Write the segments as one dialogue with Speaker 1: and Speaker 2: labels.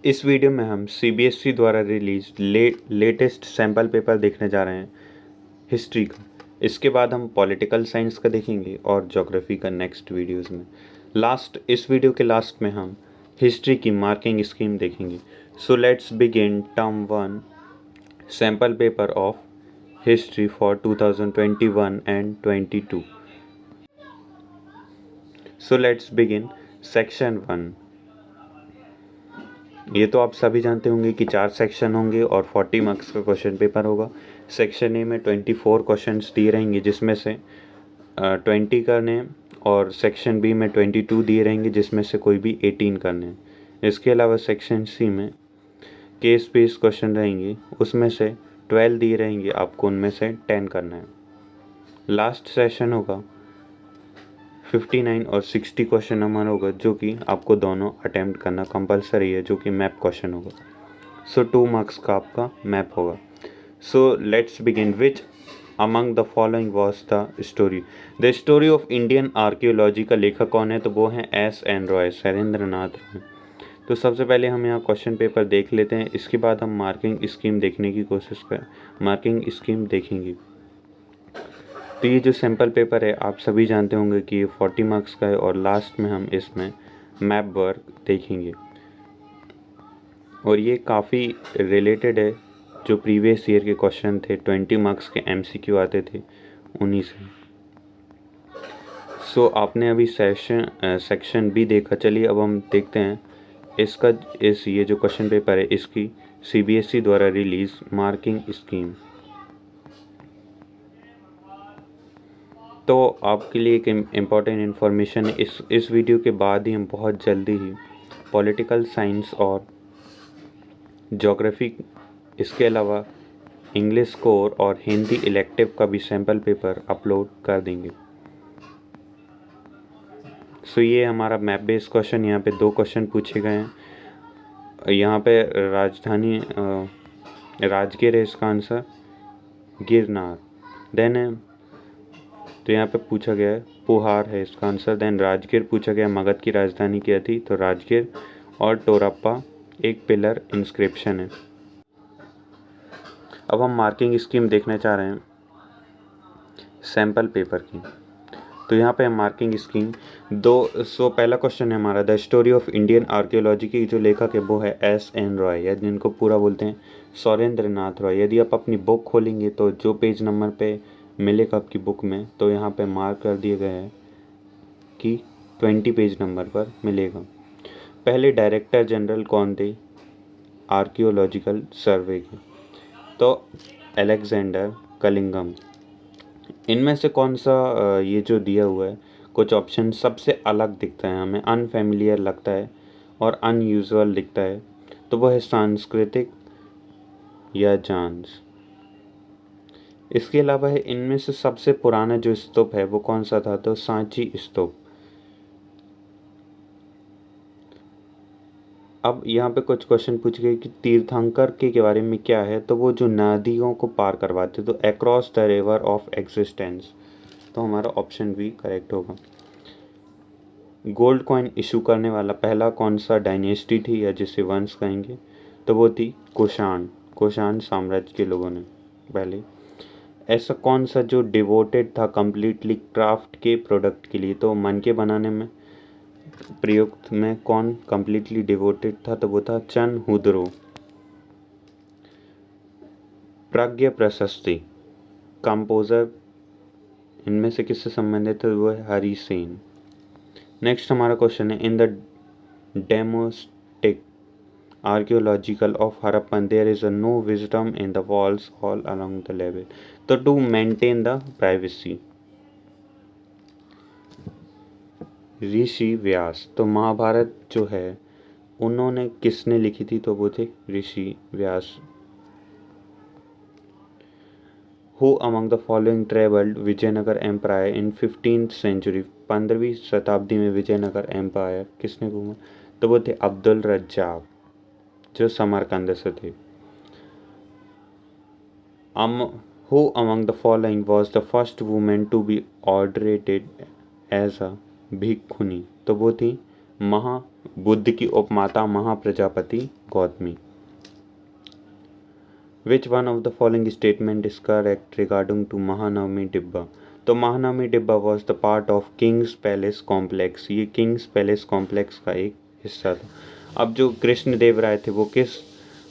Speaker 1: इस वीडियो में हम सीबीएसई द्वारा रिलीज लेटेस्ट सैम्पल पेपर देखने जा रहे हैं हिस्ट्री का। इसके बाद हम पॉलिटिकल साइंस का देखेंगे और ज्योग्राफी का नेक्स्ट वीडियोस में। इस वीडियो के लास्ट में हम हिस्ट्री की मार्किंग स्कीम देखेंगे। So let's begin term 1 sample paper of history for 2021 and 22। So let's begin section 1। ये तो आप सभी जानते होंगे कि 4 सेक्शन होंगे और 40 मार्क्स का क्वेश्चन पेपर होगा। सेक्शन ए में 24 क्वेश्चंस दिए रहेंगे जिसमें से 20 करने हैं और सेक्शन बी में 22 दिए रहेंगे जिसमें से कोई भी 18 करने हैं। इसके अलावा सेक्शन सी में केस बेस्ड क्वेश्चन रहेंगे, उसमें से 12 दिए रहेंगे, आपको उनमें से 10 करना है। लास्ट सेशन होगा 59 और 60 क्वेश्चन नंबर होगा जो कि आपको दोनों अटेम्प्ट करना कंपलसरी है, जो कि मैप क्वेश्चन होगा। सो 2 मार्क्स का आपका मैप होगा। So let's begin which among the following was the story. The story of Indian archaeology का लेखक कौन है? तो वो हैं S.N. रॉय, शैलेंद्र नाथ रॉय। तो सबसे पहले हम यहाँ क्वेश्चन पेपर देख लेते हैं, इसके बाद हम मार्किंग स्कीम देखने की कोशिश करें, मार्किंग स्कीम देखेंगे। तो ये जो सैम्पल पेपर है आप सभी जानते होंगे कि ये 40 मार्क्स का है और लास्ट में हम इसमें मैप वर्क देखेंगे और ये काफ़ी रिलेटेड है। जो प्रीवियस ईयर के क्वेश्चन थे 20 मार्क्स के MCQ आते थे उन्हीं से। सो आपने अभी सेक्शन बी देखा। चलिए अब हम देखते हैं ये जो क्वेश्चन पेपर है इसकी CBSE द्वारा रिलीज मार्किंग स्कीम। तो आपके लिए एक इम्पॉर्टेंट इन्फॉर्मेशन है, इस वीडियो के बाद ही हम बहुत जल्दी ही पॉलिटिकल साइंस और ज्योग्राफी, इसके अलावा इंग्लिश कोर और हिंदी इलेक्टिव का भी सैम्पल पेपर अपलोड कर देंगे। सो ये हमारा मैप बेस्ड क्वेश्चन, यहाँ पे 2 क्वेश्चन पूछे गए हैं। यहाँ पे राजधानी राजगीर है इसका आंसर, गिरनार। देन तो यहाँ पे पूछा गया है पुहार है इसका आंसर। देन राजगीर पूछा गया मगध की राजधानी क्या थी? तो राजगीर। और टोरप्पा एक पिलर इंस्क्रिप्शन है। अब हम मार्किंग स्कीम देखने चाह रहे हैं सैम्पल पेपर की। तो यहाँ पे मार्किंग स्कीम पहला क्वेश्चन है हमारा, the story of Indian archaeology की जो लेखक है वो है S.N. रॉय, या जिनको पूरा बोलते हैं शैलेंद्र नाथ रॉय। यदि आप अपनी बुक खोलेंगे तो जो पेज नंबर पे मिलेगा आपकी बुक में, तो यहाँ पे मार्क कर दिए गए हैं कि 20 पेज नंबर पर मिलेगा। पहले डायरेक्टर जनरल कौन थे आर्कियोलॉजिकल सर्वे के? तो अलेक्जेंडर कलिंगम। इनमें से कौन सा ये जो दिया हुआ है कुछ ऑप्शन सबसे अलग दिखता है, हमें अनफेमिलियर लगता है और अनयूजुअल दिखता है? तो वो है सांस्कृतिक या जांच। इसके अलावा है इनमें से सबसे पुराना जो स्तूप है वो कौन सा था? तो सांची स्तूप। अब यहाँ पे कुछ क्वेश्चन पूछ गए कि तीर्थंकर के बारे में क्या है? तो वो जो नदियों को पार करवाते, तो across the river of existence. तो हमारा ऑप्शन भी करेक्ट होगा। गोल्ड कॉइन इशू करने वाला पहला कौन सा डायनेस्टी थी या जिसे वंश कहेंगे? तो वो थी कुषाण साम्राज्य के लोगों ने पहले। ऐसा कौन सा जो डिवोटेड था कम्प्लीटली क्राफ्ट के प्रोडक्ट के लिए? तो मन के बनाने में प्रयुक्त में कौन कम्प्लीटली डिवोटेड था? तो वो था चंद हुदरो। प्राज्ञ प्रशस्ति कंपोजर इनमें से किससे संबंधित है? वो है हरि सेन। नेक्स्ट हमारा क्वेश्चन है, in the domestic archaeological of Harappan there is no wisdom in the walls all along the level. तो to maintain the privacy. Rishi Vyas. तो महाभारत जो है उन्होंने किसने लिखी थी? तो वो थे Rishi Vyas. Who among the following travelled Vijayanagar empire in 15th century. 15वीं शताब्दी में विजयनगर एम्पायर किसने घूमा? तो वो थे अब्दुल रज्जाक, जो समरकंद से थे। Who among the following was the first women to be ordained as a bhikshuni? तो वो थी बुद्ध की उपमाता Mahaprajapati Gautami. Which one of the following statement is correct regarding to Mahanavami Dibba. तो Mahanavami Dibba was the part of king's palace complex, ये king's palace complex का एक हिस्सा था। अब जो कृष्ण देव राय थे वो किस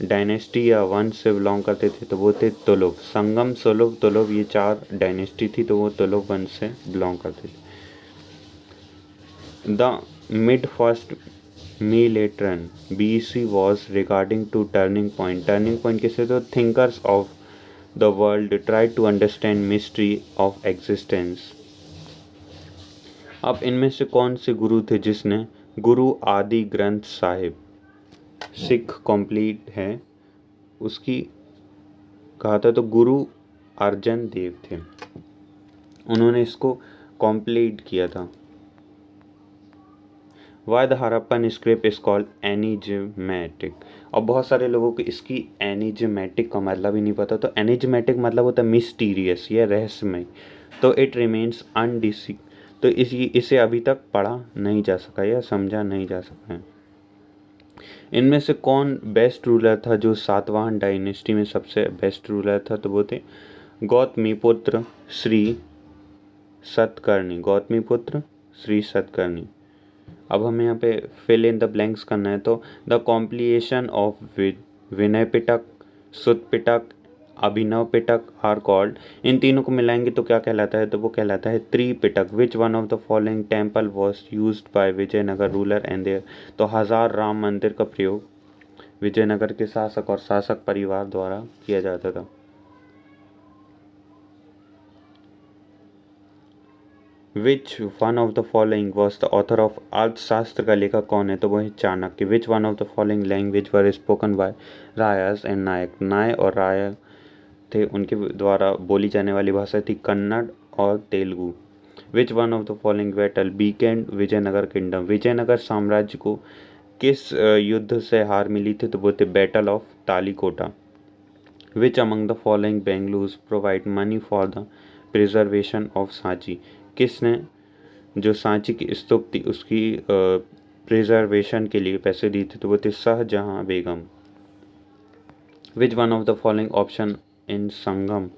Speaker 1: डायनेस्टी या वंश से बिलोंग करते थे, तो वो थे तुलुक। संगम, सुलभ, तुलुक, ये 4 डायनेस्टी थी, तो वो तुलुक वंश से बिलोंग करते थे। The mid first Milletran BC was regarding to turning point. Turning point किसे, तो thinkers of the world tried to understand mystery of existence. अब इनमें से कौन से गुरु थे जिसने गुरु आदि ग्रंथ साहिब, सिख कंप्लीट है उसकी कहा था, तो गुरु अर्जन देव थे, उन्होंने इसको कंप्लीट किया था। Why the Harappan script is called enigmatic. और बहुत सारे लोगों को इसकी एनिज्मेटिक का मतलब ही नहीं पता। तो एनिज्मेटिक मतलब होता है मिस्टीरियस या रहस्यमय। तो इट रिमेन्स अनडिसी, तो इसे अभी तक पढ़ा नहीं जा सका या समझा नहीं जा सका है। इनमें से कौन बेस्ट रूलर था जो सातवाहन डायनेस्टी में सबसे बेस्ट रूलर था, तो वो थे गौतमीपुत्र श्री सतकर्णी। गौतमीपुत्र श्री सतकर्णी। अब हमें यहाँ पे फिल इन द ब्लैंक्स करना है। तो द कॉम्प्लिएशन ऑफ विनय पिटक, सुत पिटक, अभिनव पिटक आर कॉल्ड, इन तीनों को मिलाएंगे तो क्या कहलाता है, तो वो कहलाता है Tripitaka. Which one of the following temple was used by Vijayanagara ruler and there. तो हजार राम मंदिर का प्रयोग विजयनगर के शासक और शासक परिवार द्वारा किया जाता था। Which one of the following was the author of Arthashastra का लेखक कौन है, तो वह है Chanakya. Which one of the following language were spoken by Rayas and Nayak. नाय और राय थे, उनके द्वारा बोली जाने वाली भाषा थी कन्नड़ और Telugu. Which one of the following battle weakened Vijayanagara kingdom. Vijayanagara साम्राज्य को किस युद्ध से हार मिली थी, तो वो थे battle of Talikota. Which among the following बेंगलुरुस provide money for the preservation of Sanchi. किसने जो सांची की स्तूप थी उसकी प्रिजर्वेशन के लिए पैसे दिए थे, तो वो थे Shahjahan Begum. Which one of the following option in Sangam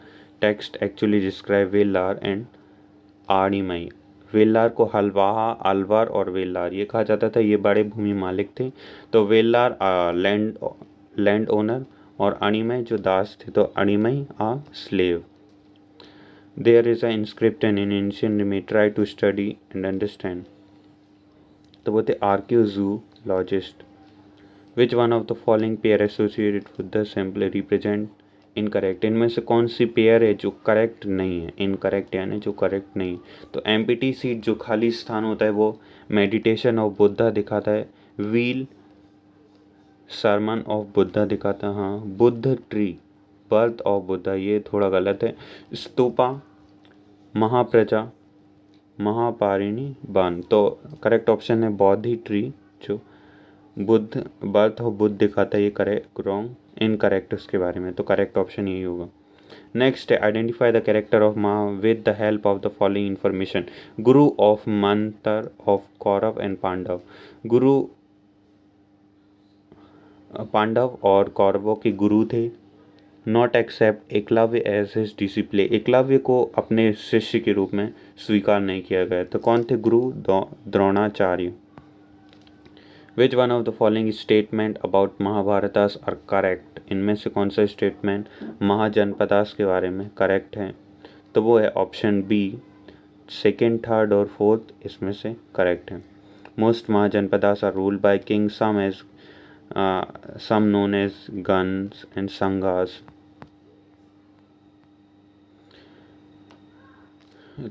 Speaker 1: text actually describe Velar and Adimai. Velar को हलवाहा, अलवर और वेलार ये कहा जाता था, ये बड़े भूमि मालिक थे। तो वेलार लैंड ओनर और अणिमय जो दास थे, तो अणिमय slave. There is an inscription in ancient Rome. Try to study and understand. तो वो थे archaeozoologist. Which one of the following pair associated with the sample represent incorrect? इनमें से कौन सी पेयर है जो करेक्ट नहीं है, इनकरेक्ट यानी जो करेक्ट नहीं। तो एम्प्टी सीट जो खाली स्थान होता है वो मेडिटेशन ऑफ बुद्धा दिखाता है। व्हील सरमन ऑफ बुद्धा दिखाता है। हाँ, Buddha tree birth of Buddha ये थोड़ा गलत है। स्तूपा महाप्रजा महापारिणी वन। तो करेक्ट ऑप्शन है बौद्धि ट्री जो बुद्ध बर्थ ऑफ बुद्ध दिखाता है, ये करेक्ट रॉन्ग इनकरेक्ट उसके बारे में। तो करेक्ट ऑप्शन यही होगा। नेक्स्ट है आइडेंटिफाई द कैरेक्टर ऑफ महा with the help of the following information. Guru of mantra of Kaurava and Pandava. गुरु पांडव और कौरवों के गुरु थे। Not accept Eklavya as his disciple. Eklavya को अपने शिष्य के रूप में स्वीकार नहीं किया गया। तो कौन थे गुरु, Dronacharya. Which one of the following statement about Mahabharatas are correct. इनमें से कौन सा स्टेटमेंट महाजनपदास के बारे में करेक्ट है, तो वो है ऑप्शन बी। सेकेंड, थर्ड और फोर्थ इसमें से करेक्ट है। Most mahajanapadas are ruled by king, some known as guns and sanghas.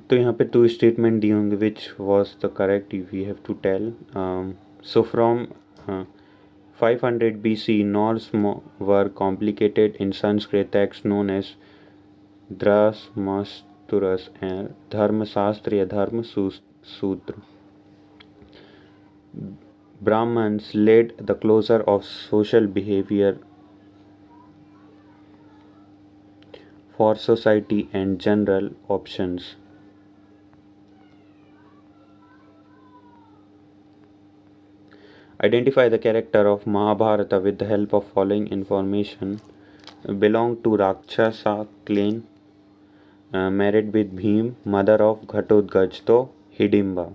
Speaker 1: तो यहाँ पे 2 स्टेटमेंट दिए होंगे which was the correct we have to tell. So from 500 BC Norse were complicated in Sanskrit texts known as Dharmasutras and धर्मशास्त्र या धर्म सूत्र। Brahmins led the closure of social behavior for society and general options. Identify the character of Mahabharata with the help of following information. Belong to Rakshasa clan, married with Bhim, mother of Ghatotkacha, तो Hidimba.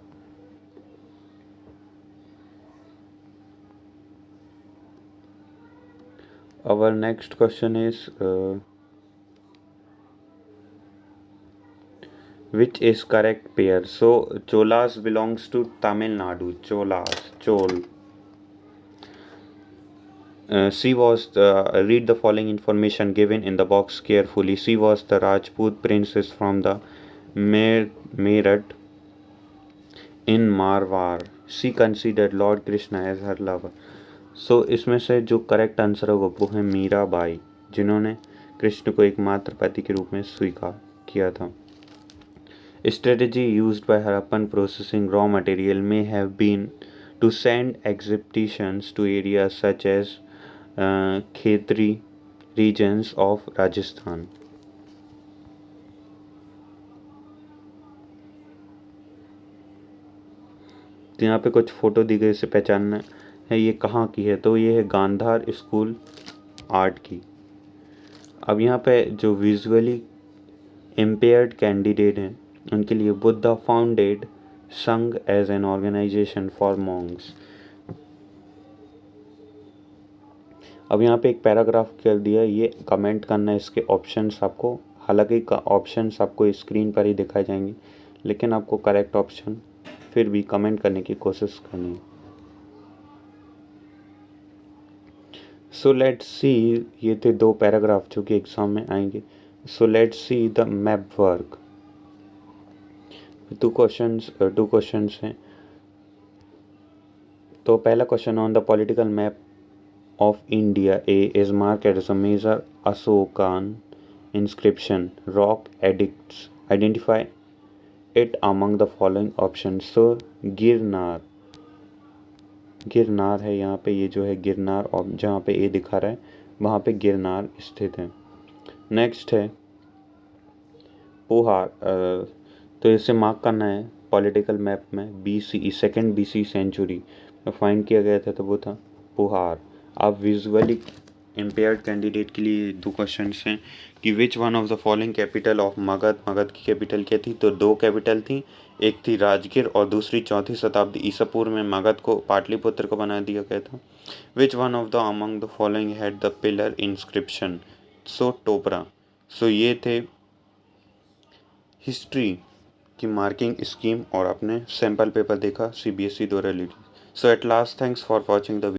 Speaker 1: Our next question is which is correct pair? So Cholas belongs to Tamil Nadu. Chol. She was read the following information given in the box carefully. She was the Rajput princess from the Meerut in Marwar. She considered Lord Krishna as her lover. So इसमें से जो correct answer होगा वो है मीराबाई, जिन्होंने कृष्ण को एकमात्र पति के रूप में स्वीकार किया था. Strategy used by Harappan processing raw material may have been to send expeditions to areas such as Khetri regions of Rajasthan. तो यहाँ पे कुछ फ़ोटो दी गई, इसे पहचानना है ये कहाँ की है. तो ये है गांधार स्कूल आर्ट की. अब यहाँ पे जो विजुअली इम्पेयर्ड कैंडिडेट हैं उनके लिए Buddha founded Sangha as an organisation for monks. अब यहाँ पे एक पैराग्राफ कर दिया, ये कमेंट करना है इसके ऑप्शंस आपको. हालांकि ऑप्शंस आपको स्क्रीन पर ही दिखाए जाएंगे, लेकिन आपको करेक्ट ऑप्शन फिर भी कमेंट करने की कोशिश करनी है. सो लेट्स सी, ये थे 2 पैराग्राफ जो कि एग्जाम में आएंगे. So let's see the map work. 2 questions हैं. तो पहला question, on the political map of India, A is marked as a major Asokan inscription, rock edicts. Identify it among the following options. So Girnar है यहाँ पे, ये जो है गिरनार, और जहाँ पे ए दिखा रहा है वहाँ पे गिरनार स्थित है. नेक्स्ट है पुहार. तो इसे मार्क करना है पॉलिटिकल मैप में BCE, सेकेंड BC सेंचुरी में फाइंड किया गया था, तो वो था पुहार. अब विजुअली इम्पेयर्ड कैंडिडेट के लिए 2 क्वेश्चन हैं कि विच one of the following capital of Magadh की कैपिटल क्या थी. तो 2 कैपिटल थी, एक थी राजगीर और दूसरी 4वीं शताब्दी ईसा पूर्व में मगध को पाटलिपुत्र को बना दिया गया था. Which one of the among the following had the pillar inscription. So Topra. So ये थे हिस्ट्री की मार्किंग स्कीम और अपने सैम्पल पेपर देखा CBSE द्वारा ली. So at last thanks for watching the